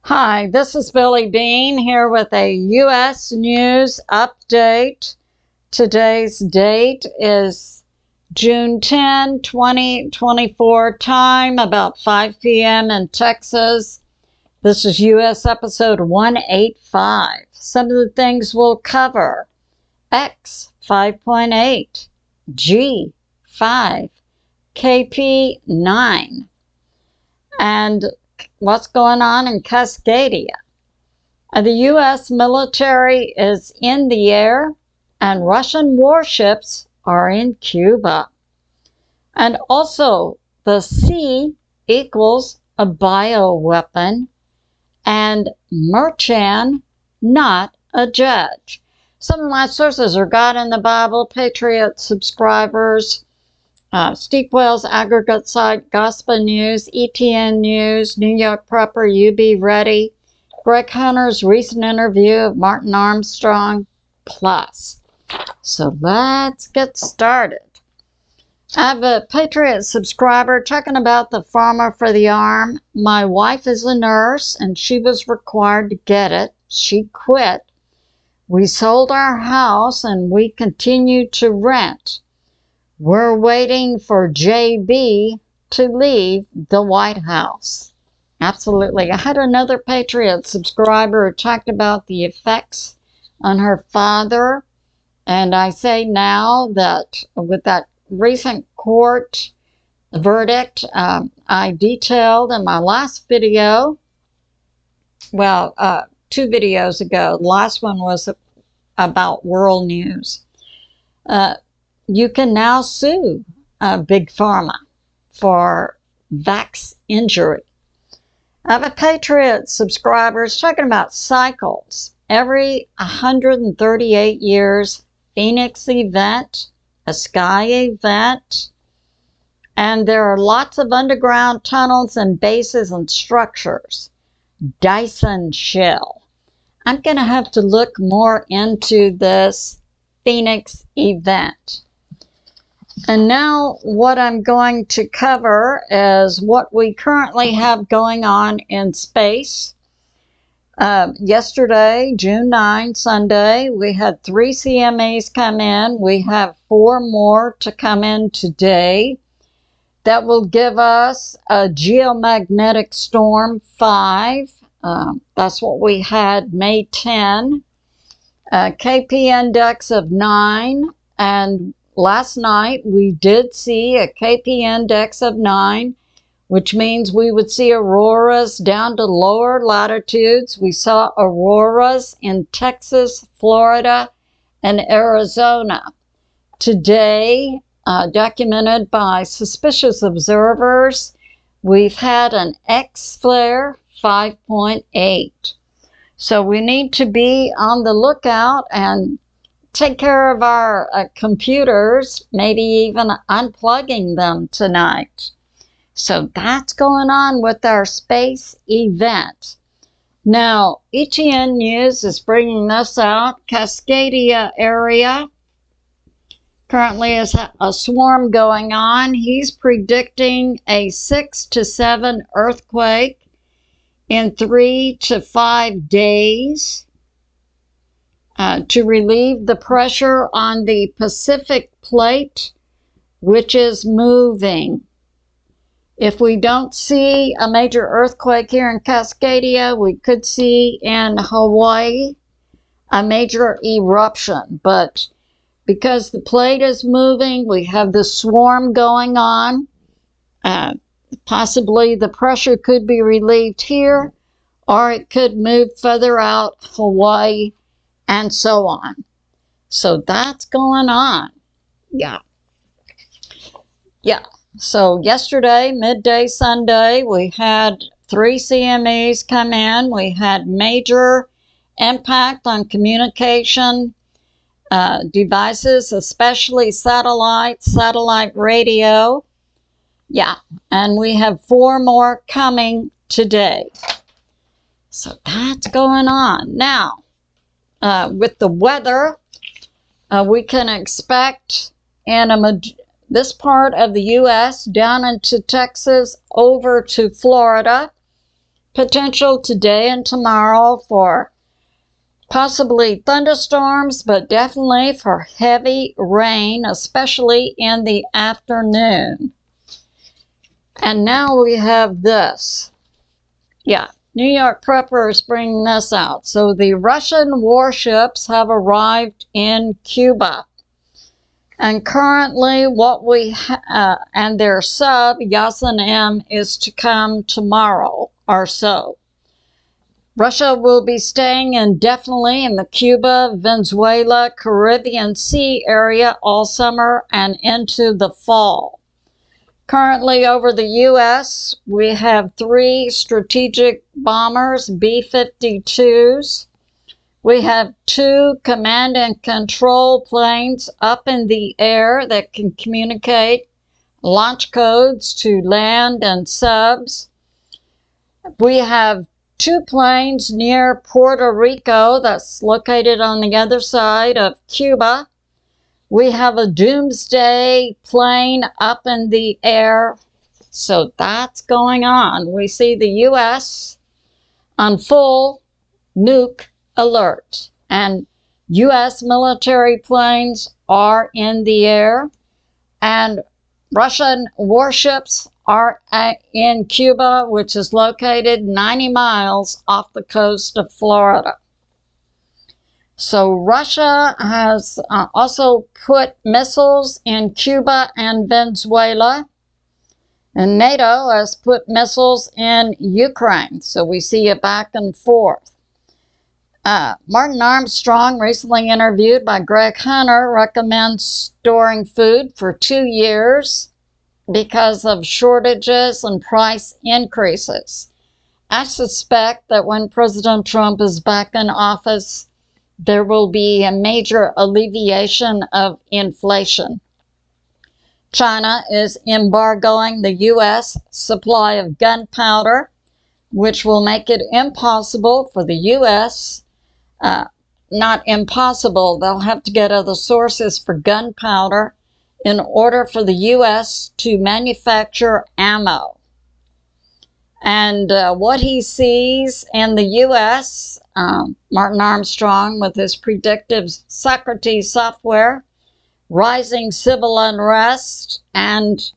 Hi, this is Billie Beene here with a U.S. news update. Today's date is June 10, 2024, time about 5 p.m. in Texas. This is U.S. episode 185. Some of the things we'll cover: X5.8, G5, KP9, and what's going on in CASCADIA. The U.S. military is in the air, and Russian warships are in Cuba. And also, the C equals a bioweapon, and Merchan not a judge. Some of my sources are God in the Bible, Patriot subscribers, Steve Wells aggregate site, Gospel News, ETN News, New York Prepper, UB Ready, Greg Hunter's recent interview of Martin Armstrong, plus. So let's get started. I have a Patriot subscriber talking about the farmer for the arm. My wife is a nurse and she was required to get it. She quit. We sold our house and we continue to rent. We're waiting for JB to leave the White House. Absolutely. I had another Patriot subscriber who talked about the effects on her father. And I say now that with that recent court verdict, I detailed in my last video, well, 2 videos ago. The last one was about world news. You can now sue Big Pharma for vax injury. I have a Patriot subscriber talking about cycles. Every 138 years, Phoenix event, a sky event, and there are lots of underground tunnels and bases and structures. Dyson shell. I'm going to have to look more into this Phoenix event. And now what I'm going to cover is what we currently have going on in space. Yesterday, June 9, Sunday, we had 3 CMEs come in. We have 4 more to come in today. That will give us a geomagnetic storm 5. That's what we had May 10. KP index of 9, and last night we did see a KP index of 9, which means we would see auroras down to lower latitudes. We saw auroras in Texas, Florida, and Arizona. Today, documented by suspicious observers, we've had an X flare 5.8. So we need to be on the lookout and take care of our computers, maybe even unplugging them tonight. So that's going on with our space event. Now, ETN News is bringing this out. Cascadia area currently is a swarm going on. He's predicting a 6 to 7 earthquake in 3 to 5 days. To relieve the pressure on the Pacific plate, which is moving. If we don't see a major earthquake here in Cascadia, we could see in Hawaii a major eruption. But because the plate is moving, we have the swarm going on. Possibly the pressure could be relieved here, or it could move further out Hawaii, and so on. So that's going on. Yeah. So yesterday, midday Sunday, we had 3 CMEs come in. We had major impact on communication devices, especially satellite radio. Yeah, and we have 4 more coming today. So that's going on. Now, with the weather, we can expect in this part of the U.S. down into Texas, over to Florida, potential today and tomorrow for possibly thunderstorms, but definitely for heavy rain, especially in the afternoon. And now we have this. Yeah, New York Prepper is bringing this out. So the Russian warships have arrived in Cuba. And currently what we and their sub, Yasin M, is to come tomorrow or so. Russia will be staying indefinitely in the Cuba, Venezuela, Caribbean Sea area all summer and into the fall. Currently over the U.S., we have 3 strategic bombers, B-52s. We have 2 command and control planes up in the air that can communicate launch codes to land and subs. We have 2 planes near Puerto Rico that's located on the other side of Cuba. We have a doomsday plane up in the air. So that's going on. We see the U.S. on full nuke alert. And U.S. military planes are in the air. And Russian warships are in Cuba, which is located 90 miles off the coast of Florida. So Russia has also put missiles in Cuba and Venezuela, and NATO has put missiles in Ukraine. So we see it back and forth. Martin Armstrong, recently interviewed by Greg Hunter, recommends storing food for 2 years because of shortages and price increases. I suspect that when President Trump is back in office, there will be a major alleviation of inflation. China is embargoing the U.S. supply of gunpowder, which will make it impossible for the U.S., not impossible, they'll have to get other sources for gunpowder in order for the U.S. to manufacture ammo. And what he sees in the U.S., Martin Armstrong, with his predictive Socrates software, rising civil unrest and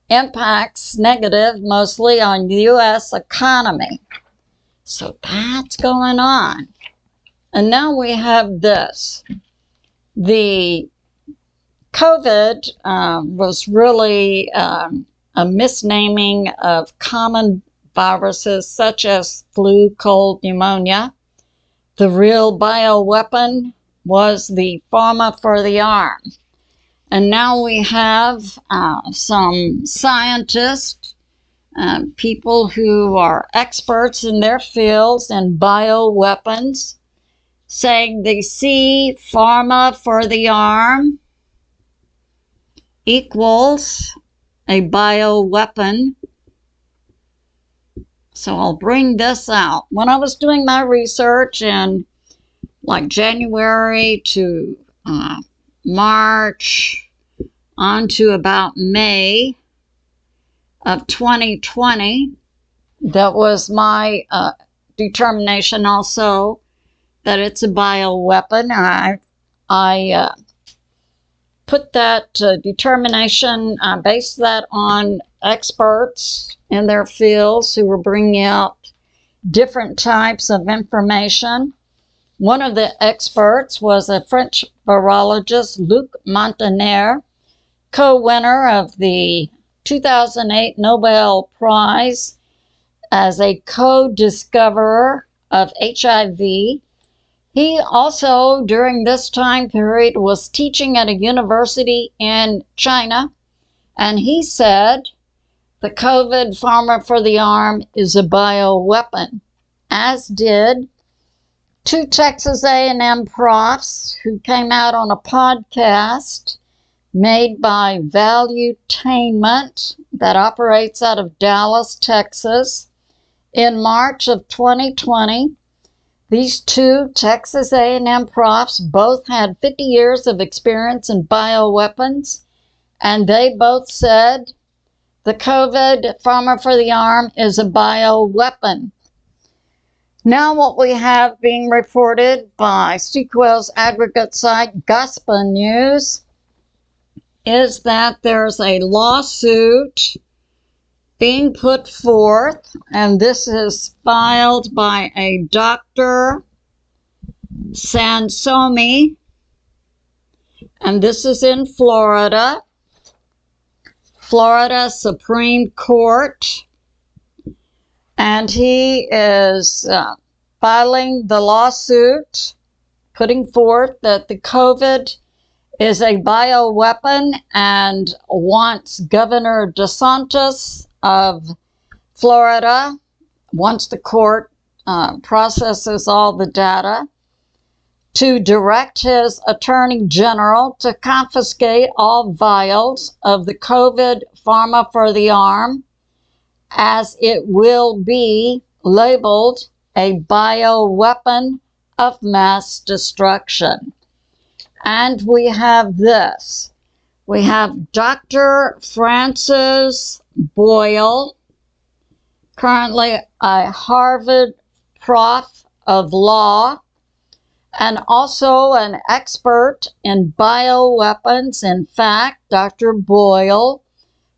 impacts negative mostly on the U.S. economy. So that's going on. And now we have this. The COVID was really a misnaming of common viruses such as flu, cold, pneumonia. The real bioweapon was the pharma for the arm. And now we have some scientists, people who are experts in their fields in bioweapons, saying they see pharma for the arm equals a bioweapon. So I'll bring this out. When I was doing my research in like January to March on to about May of 2020, that was my determination also that it's a bioweapon. I put that determination, based that on experts in their fields who were bringing out different types of information. One of the experts was a French virologist, Luc Montagnier, co-winner of the 2008 Nobel Prize as a co-discoverer of HIV. He also, during this time period, was teaching at a university in China, and he said the COVID pharma for the arm is a bioweapon, as did 2 Texas A&M profs who came out on a podcast made by Valuetainment that operates out of Dallas, Texas. In March of 2020, these 2 Texas A&M profs both had 50 years of experience in bioweapons, and they both said the COVID pharma for the arm is a bioweapon. Now what we have being reported by Sequel's aggregate site Gospel News is that there's a lawsuit being put forth, and this is filed by a Dr. Sansomi, and this is in Florida Supreme Court, and he is filing the lawsuit, putting forth that the COVID is a bioweapon and wants Governor DeSantis of Florida, once the court processes all the data, to direct his attorney general to confiscate all vials of the COVID pharma for the arm, as it will be labeled a bioweapon of mass destruction. And we have this. We have Dr. Francis Boyle, currently a Harvard prof of law, and also an expert in bioweapons. In fact, Dr. Boyle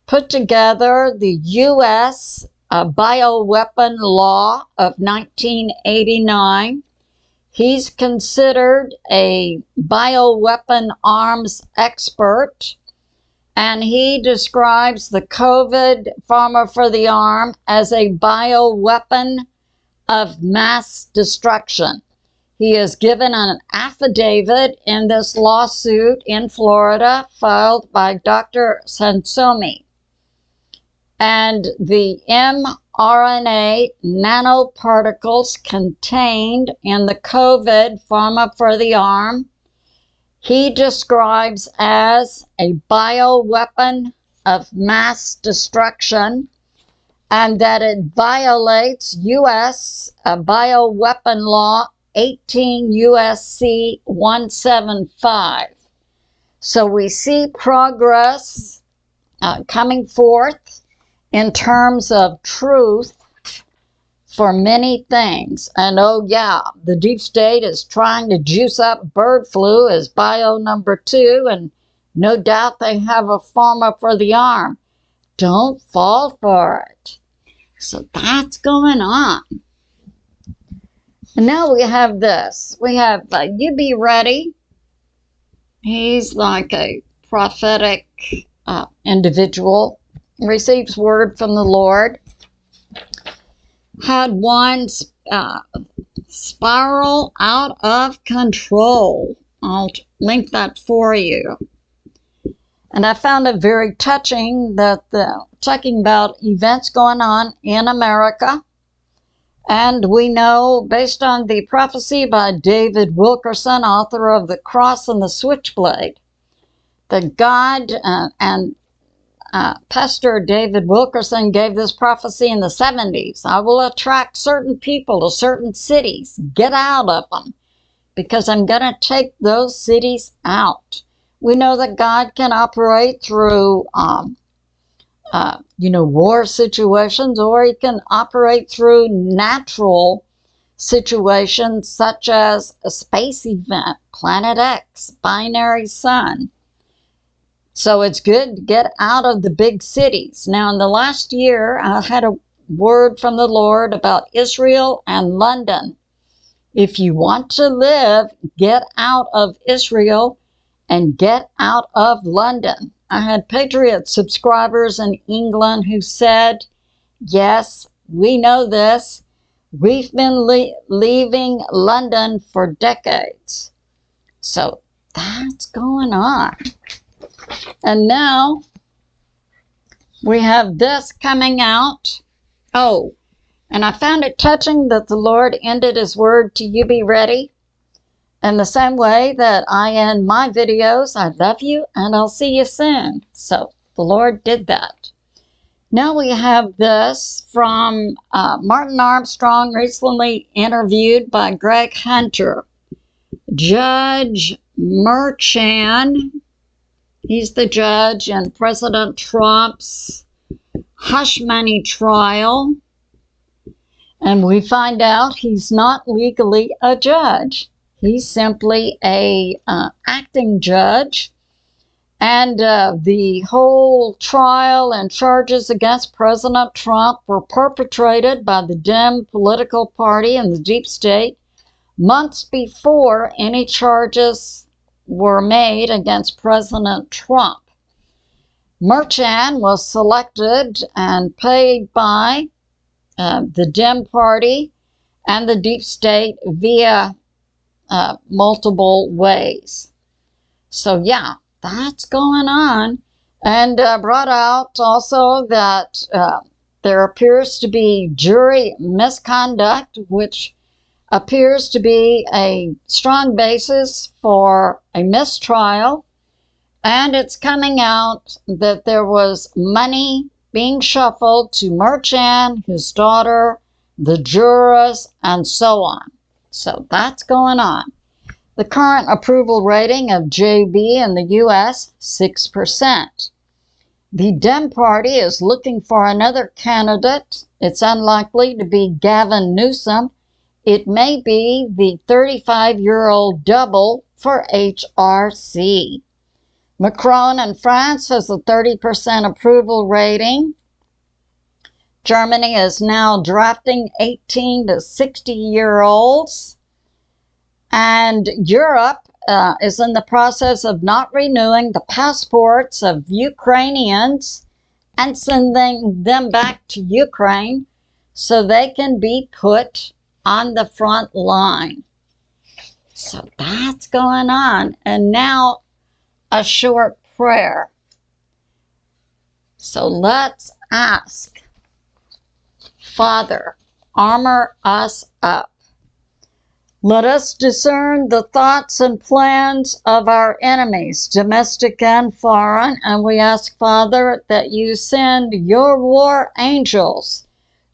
put together the US bioweapon law of 1989. He's considered a bioweapon arms expert, and he describes the COVID pharma for the arm as a bioweapon of mass destruction. He is given an affidavit in this lawsuit in Florida filed by Dr. Sansomi. And the mRNA nanoparticles contained in the COVID pharma for the arm, he describes as a bioweapon of mass destruction, and that it violates U.S. bioweapon law 18 U.S.C. 175. So we see progress coming forth in terms of truth for many things. And oh yeah, the deep state is trying to juice up bird flu as bio number 2, and no doubt they have a pharma for the arm. Don't fall for it. So that's going on. And now we have this. We have You Be Ready. He's like a prophetic individual, receives word from the Lord. Had one spiral out of control. I'll link that for you. And I found it very touching that talking about events going on in America. And we know, based on the prophecy by David Wilkerson, author of The Cross and the Switchblade, that God and Pastor David Wilkerson gave this prophecy in the 70s. I will attract certain people to certain cities. Get out of them, because I'm going to take those cities out. We know that God can operate through war situations, or he can operate through natural situations such as a space event, Planet X, binary sun. So it's good to get out of the big cities. Now, in the last year, I had a word from the Lord about Israel and London. If you want to live, get out of Israel and get out of London. I had Patriot subscribers in England who said, yes, we know this. We've been leaving London for decades. So that's going on. And now we have this coming out. Oh, and I found it touching that the Lord ended his word to You Be Ready in the same way that I end my videos. I love you and I'll see you soon. So the Lord did that. Now we have this from Martin Armstrong, recently interviewed by Greg Hunter. Judge Merchan, he's the judge in President Trump's hush money trial. And we find out he's not legally a judge. He's simply a acting judge. And the whole trial and charges against President Trump were perpetrated by the Dem political party and the deep state months before any charges were made against President Trump. Merchan was selected and paid by the Dem party and the deep state via multiple ways. So yeah, that's going on. And brought out also that there appears to be jury misconduct, which appears to be a strong basis for a mistrial. And it's coming out that there was money being shuffled to Merchan, his daughter, the jurors, and so on. So that's going on. The current approval rating of JB in the U.S., 6%. The Dem Party is looking for another candidate. It's unlikely to be Gavin Newsom. It may be the 35-year-old double for HRC. Macron in France has a 30% approval rating. Germany is now drafting 18 to 60-year-olds. And Europe is in the process of not renewing the passports of Ukrainians and sending them back to Ukraine so they can be put on the front line. So that's going on. And now a short prayer. So let's ask. Father, armor us up. Let us discern the thoughts and plans of our enemies, domestic and foreign, and we ask, Father, that you send your war angels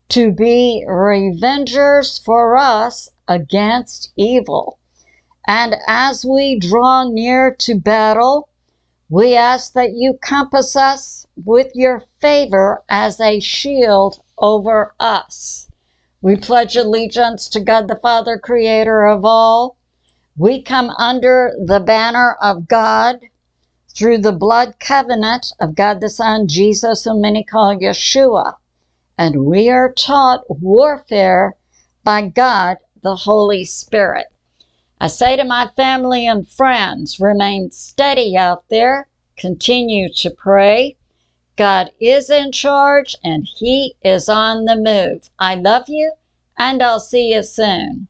to be revengers for us against evil. And as we draw near to battle, we ask that you compass us with your favor as a shield over us. We pledge allegiance to God the Father, creator of all. We come under the banner of God through the blood covenant of God the Son, Jesus, whom many call Yeshua. And we are taught warfare by God the Holy Spirit. I say to my family and friends, remain steady out there. Continue to pray. God is in charge and he is on the move. I love you and I'll see you soon.